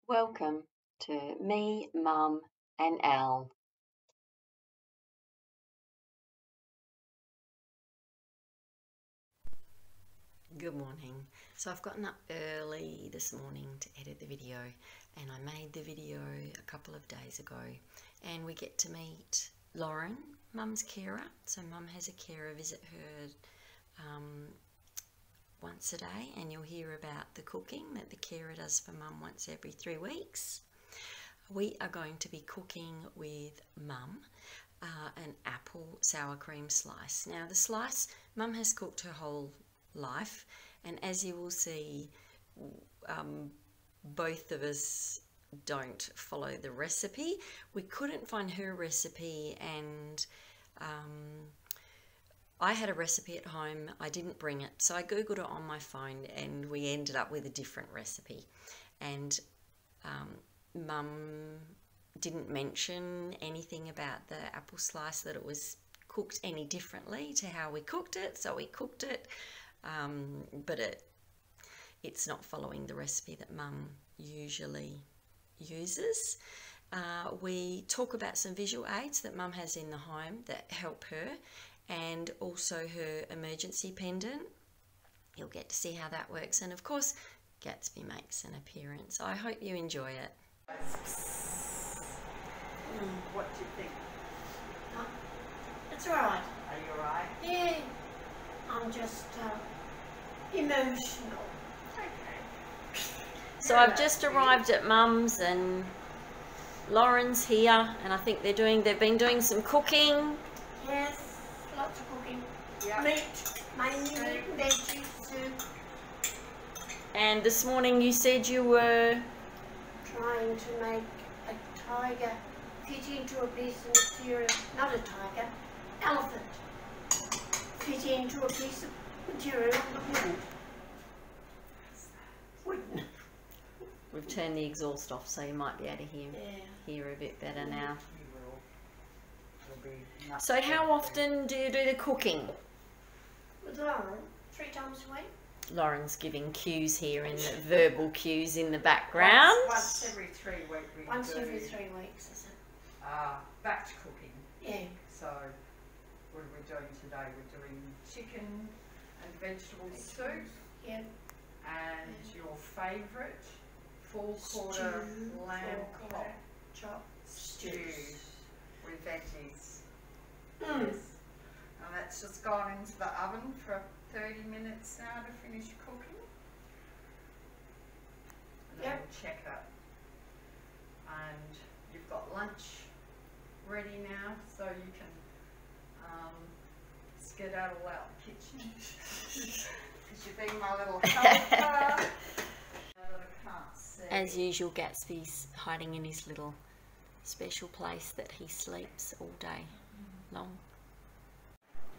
Welcome to me, Mum and Al. Good morning. So I've gotten up early this morning to edit the video, and I made the video a couple of days ago, and we get to meet Lauren, Mum's carer. So Mum has a carer visit her once a day, and you'll hear about the cooking that the carer does for Mum once every 3 weeks. We are going to be cooking with Mum an apple sour cream slice. Now the slice, Mum has cooked her whole life, and as you will see, both of us don't follow the recipe. We couldn't find her recipe, and I had a recipe at home. I didn't bring it, so I googled it on my phone, and we ended up with a different recipe. And Mum didn't mention anything about the apple slice, that it was cooked any differently to how we cooked it, so we cooked it, but it's not following the recipe that Mum usually uses. We talk about some visual aids that Mum has in the home that help her, and also her emergency pendant. You'll get to see how that works, and of course Gatsby makes an appearance. I hope you enjoy it. What do you think? It's alright. Are you alright? Yeah, I'm just emotional. Okay. So I've just arrived at Mum's, and Lauren's here, and I think they've been doing some cooking. Yes, lots of cooking. Yep. Meat, mainly meat and veggies, soup. And this morning you said you were Trying to make a tiger fit into a piece of material, not a tiger, elephant, fit into a piece of material that wouldn't. We've turned the exhaust off, so you might be able to Yeah. hear a bit better now. You will. It'll be nuts. So how often do you do the cooking? With Lauren, 3 times a week. Lauren's giving cues here, in the verbal cues in the background. Once every 3 weeks we Once do every 3 weeks, is it? batch cooking. Yeah. So what are we doing today? We're doing chicken and vegetable soup, Yeah. and your favourite 4-quarter Stew, lamb 4-quarter chop stew stews. with veggies. Mm. Yes. And that's just gone into the oven for 30 minutes now to finish cooking. And then Yep. we'll check it. And you've got lunch ready now, so you can skedaddle out the kitchen. Because you've been my little helper. Now that I can't see. As usual, Gatsby's hiding in his little special place that he sleeps all day long.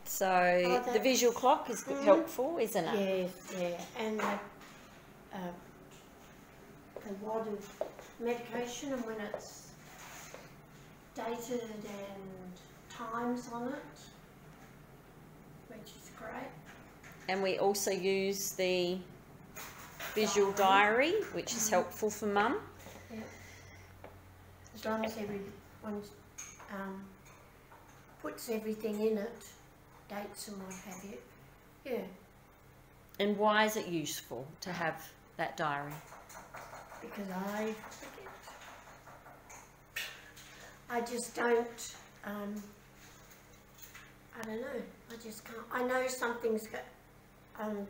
So the visual clock is helpful, isn't it? Yes, yeah, and the wad of medication, and when it's dated and times on it, which is great. And we also use the visual diary, which is helpful for Mum. Yeah. As long as everyone puts everything in it, dates and what have you. Yeah. And why is it useful to have that diary? Because I forget. I just don't, I don't know, I just can't. I know something's got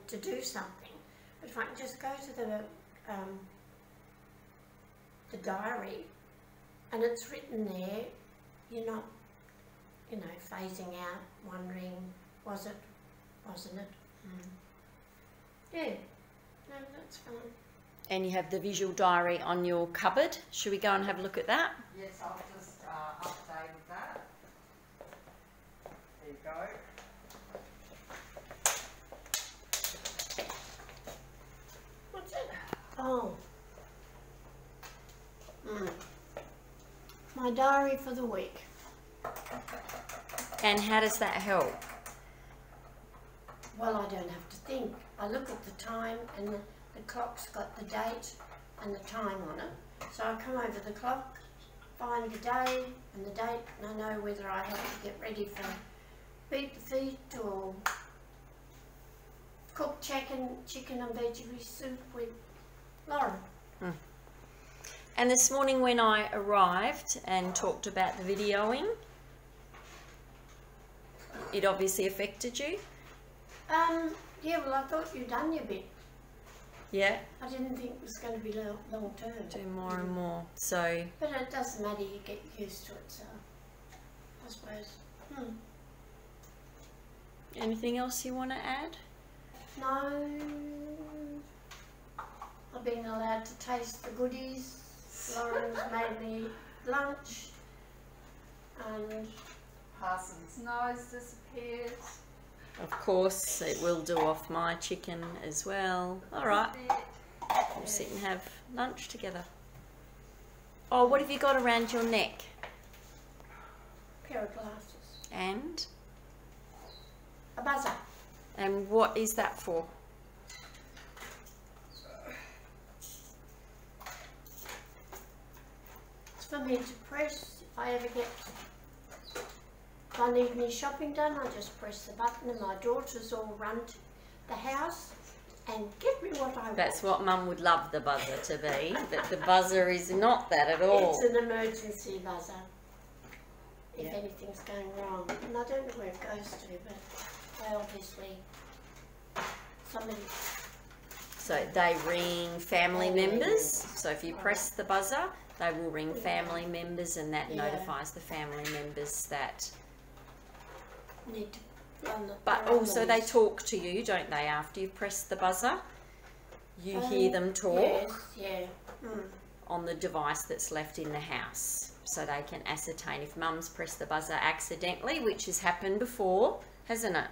to do something, but if I can just go to the diary and it's written there, you're not, you know, phasing out, wondering, was it, wasn't it? Yeah, no, that's fine. And you have the visual diary on your cupboard. Should we go and have a look at that? Yes, I'll just update that. There you go. What's it? Oh. My diary for the week. And how does that help? Well, I don't have to think. I look at the time, and the clock's got the date and the time on it. So I come over the clock, find the day and the date, and I know whether I have to get ready for beat the feet or cook chicken and veggie soup with Lauren. And this morning when I arrived and talked about the videoing, it obviously affected you? Yeah, well I thought you'd done your bit. Yeah? I didn't think it was going to be long term. Do more and more. So, but it doesn't matter, you get used to it, so I suppose. Anything else you want to add? No, I've been allowed to taste the goodies. Lauren's made me lunch, and Parsons' nose disappeared. Of course, it will do off my chicken as well. All right, we'll sit and have lunch together. Oh, what have you got around your neck? pair of glasses. And? A buzzer. And what is that for? It's for me to press if I ever get, if I need any shopping done, I just press the button and my daughters all run to the house and get me what I want. That's what Mum would love the buzzer to be, but the buzzer is not that at all. It's an emergency buzzer if anything's going wrong. And I don't know where it goes to, but they obviously, somebody... So they ring family members. So if you press the buzzer, they will ring family members, and that notifies the family members that... need to run the... But also they talk to you, don't they, after you've pressed the buzzer? You hear them talk on the device that's left in the house. So they can ascertain if Mum's pressed the buzzer accidentally, which has happened before, hasn't it?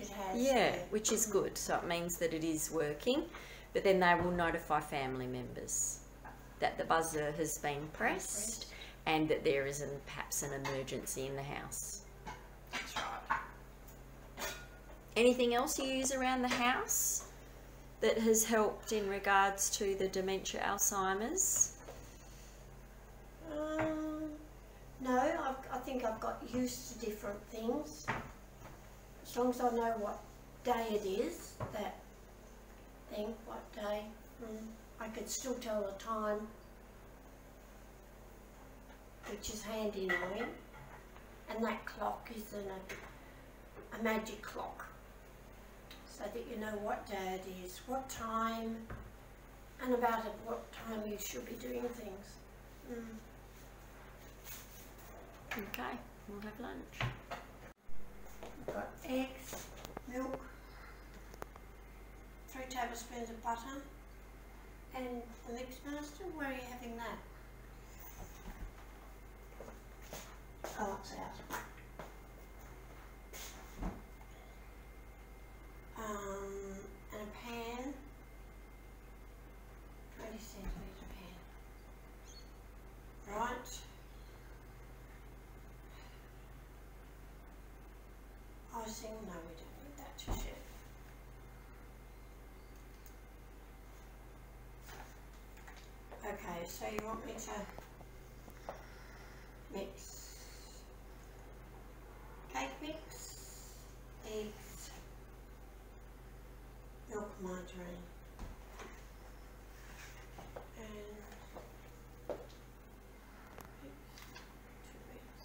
It has. Yeah, which is good. So it means that it is working. But then they will notify family members that the buzzer has been pressed and that there is perhaps an emergency in the house. That's right. Anything else you use around the house that has helped in regards to the dementia Alzheimer's? No, I think I've got used to different things. As long as I know what day it is, that thing, what day, I could still tell the time, which is handy knowing. And that clock is a magic clock, so that you know what day it is, what time, and about at what time you should be doing things. Okay, we'll have lunch. We've got eggs, milk, 3 tablespoons of butter, and the mix master. Where are you having that? Oh, it's out. And a pan, 20 centimetre pan. Right. Icing, no, we don't need that just yet. Okay, so you want me to mix cake mix, eggs, milk, margarine, and 2 bits.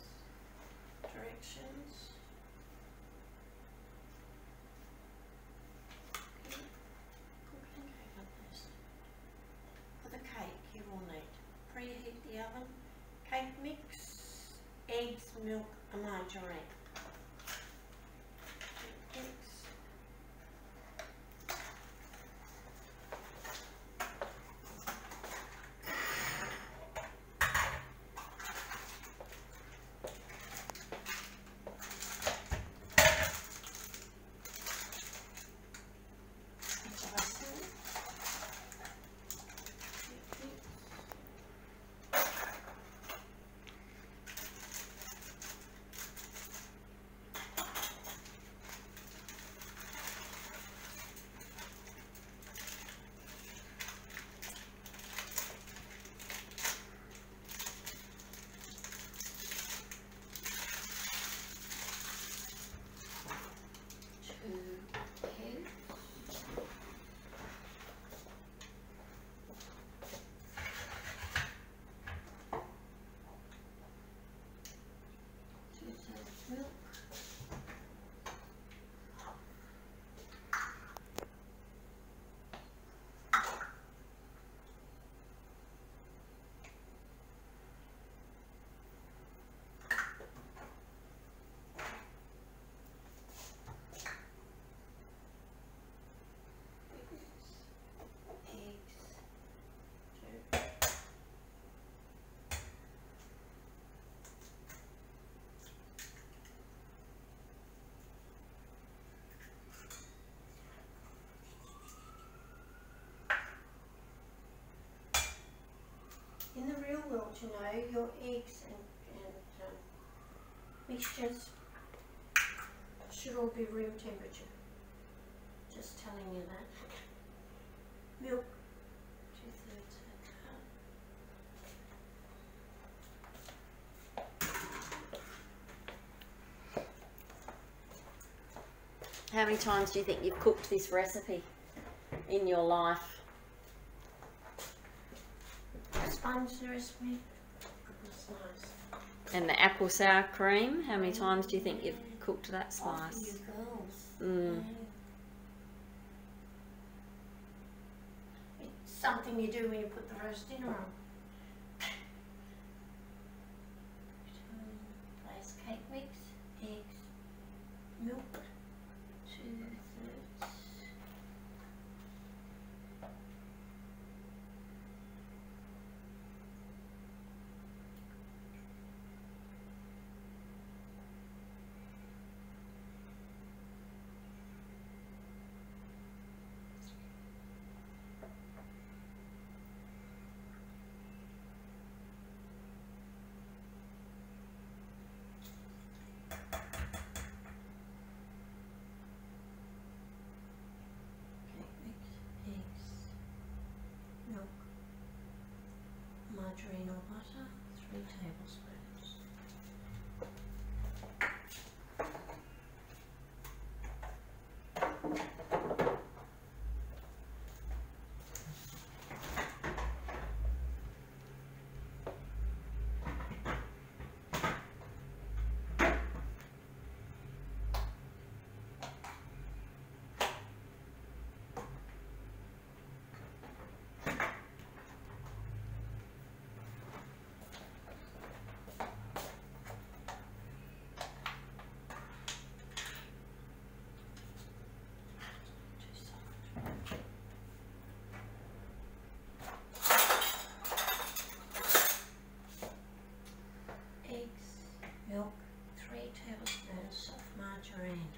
Directions. For the cake, you will need preheat the oven, cake mix, eggs, milk, and margarine. in the real world, you know, your eggs and mixtures should all be room temperature. Just telling you that. Milk, 2/3 cup. How many times do you think you've cooked this recipe in your life? Sponge recipe. That's nice. And the apple sour cream, how many times do you think you've cooked that spice? After you girls. Mm. It's something you do when you put the roast dinner on. Place cake mix, eggs, milk, 2/3. Margarine or butter, 3 tablespoons. Milk, 3 tablespoons of margarine.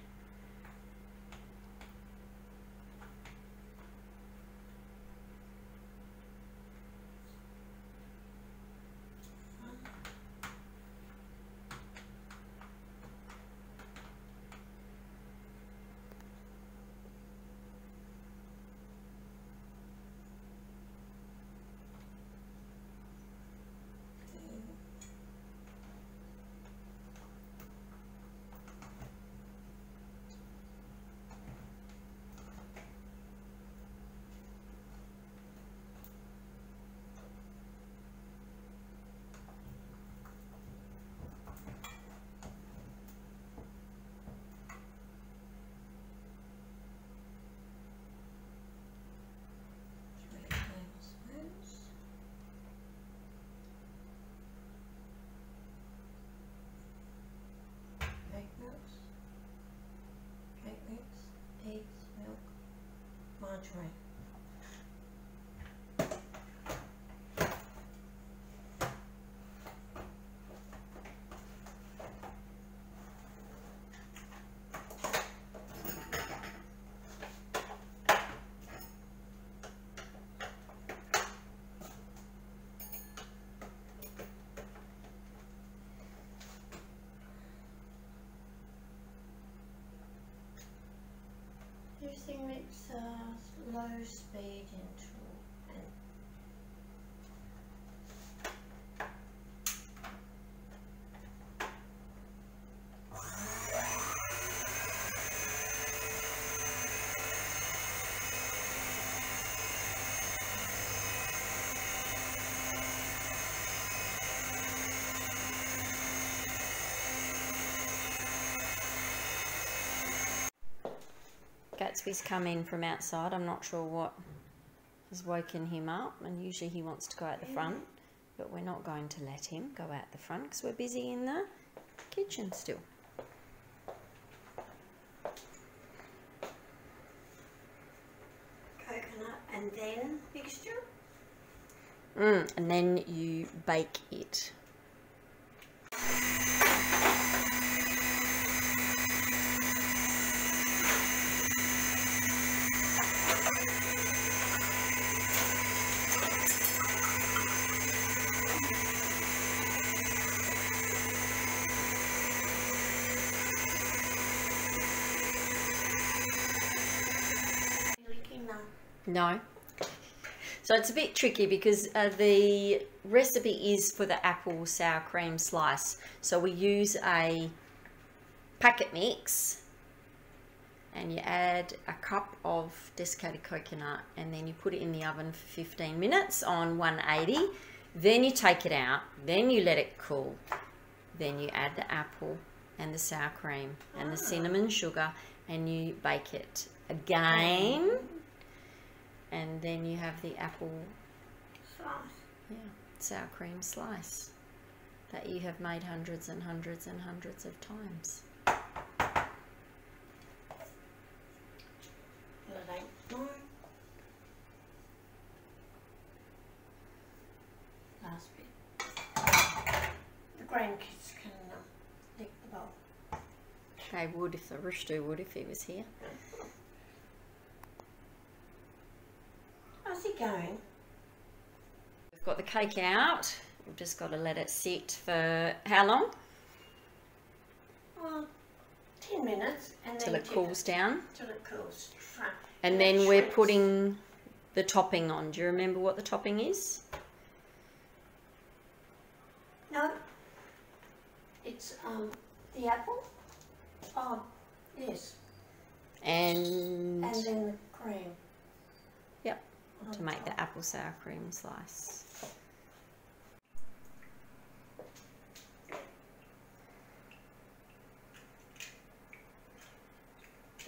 Cake mix, eggs, milk, margarine. Everything makes low speed into and Gatsby's come in from outside. I'm not sure what has woken him up, and usually he wants to go out the front, but we're not going to let him go out the front because we're busy in the kitchen still. coconut and then mixture. And then you bake it. No. So it's a bit tricky because the recipe is for the apple sour cream slice. So we use a packet mix, and you add a cup of desiccated coconut, and then you put it in the oven for 15 minutes on 180. Then you take it out, then you let it cool. Then you add the apple and the sour cream and the cinnamon sugar, and you bake it again. And then you have the apple sour cream slice that you have made hundreds and hundreds and hundreds of times. Last bit. The grandkids can lick the bowl. They would if the rooster would if he was here. How's he going? We've got the cake out. We've just got to let it sit for how long? Well, 10 minutes. And then Till it cools down. Till it cools. And then we're putting the topping on. Do you remember what the topping is? No. It's the apple. Oh, yes. And then the cream. Yep. To make the apple sour cream slice.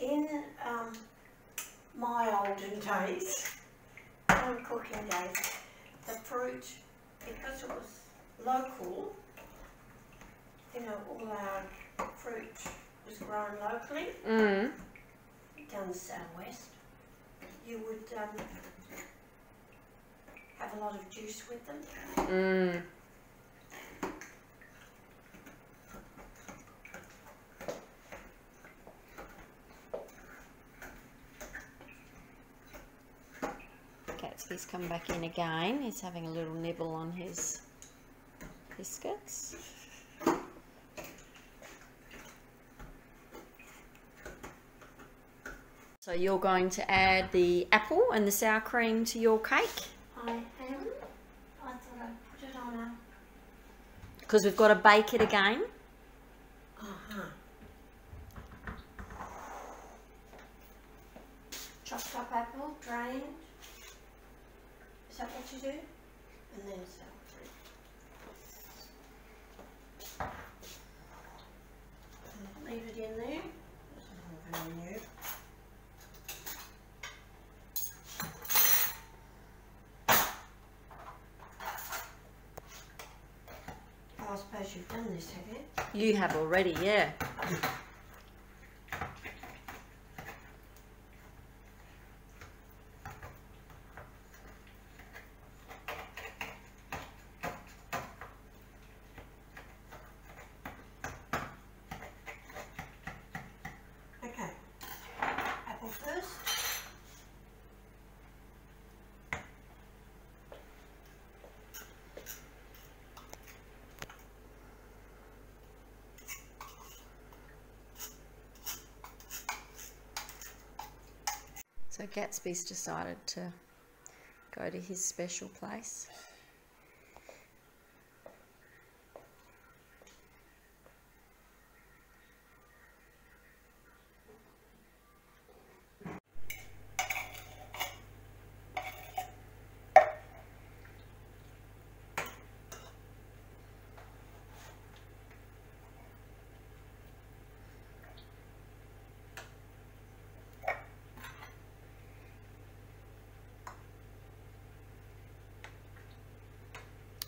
In my olden days, my cooking days, the fruit, because it was local, you know, all our fruit was grown locally down the southwest. You would have a lot of juice with them. Gatsby's come back in again. He's having a little nibble on his biscuits. So you're going to add the apple and the sour cream to your cake? I am. I thought I'd put it on a... Because we've got to bake it again. Chopped up apple, drained. Is that what you do? And then sour cream. And leave it in there. This is all very new. I suppose you've done this, have you? You have already, yeah. Okay. Apple first. So Gatsby's decided to go to his special place.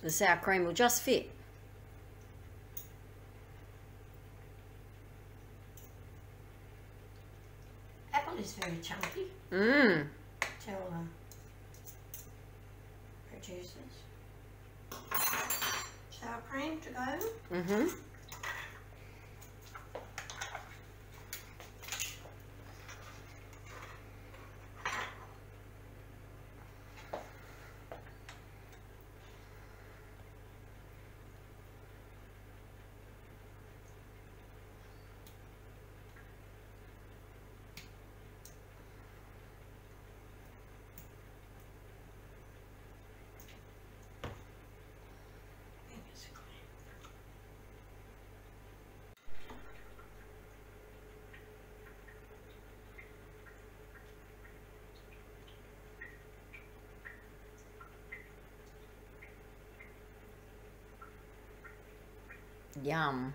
The sour cream will just fit. Apple is very chunky. Tell producers. Sour cream to go. Yum.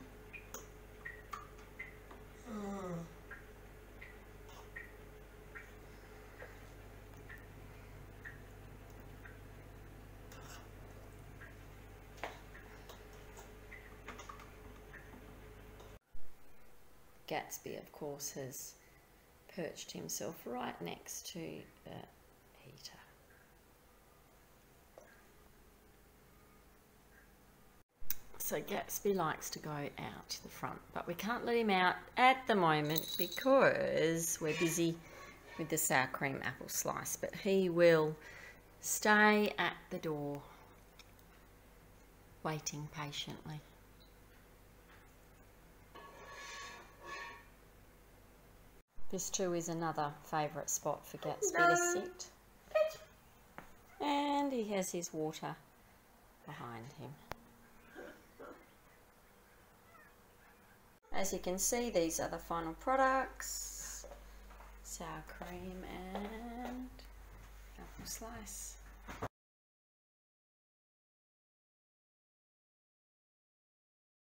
Gatsby, of course, has perched himself right next to the heater. So Gatsby likes to go out the front, but we can't let him out at the moment because we're busy with the sour cream apple slice, but he will stay at the door waiting patiently. This too is another favourite spot for Gatsby to sit. And he has his water behind him. As you can see, these are the final products. Sour cream and apple slice.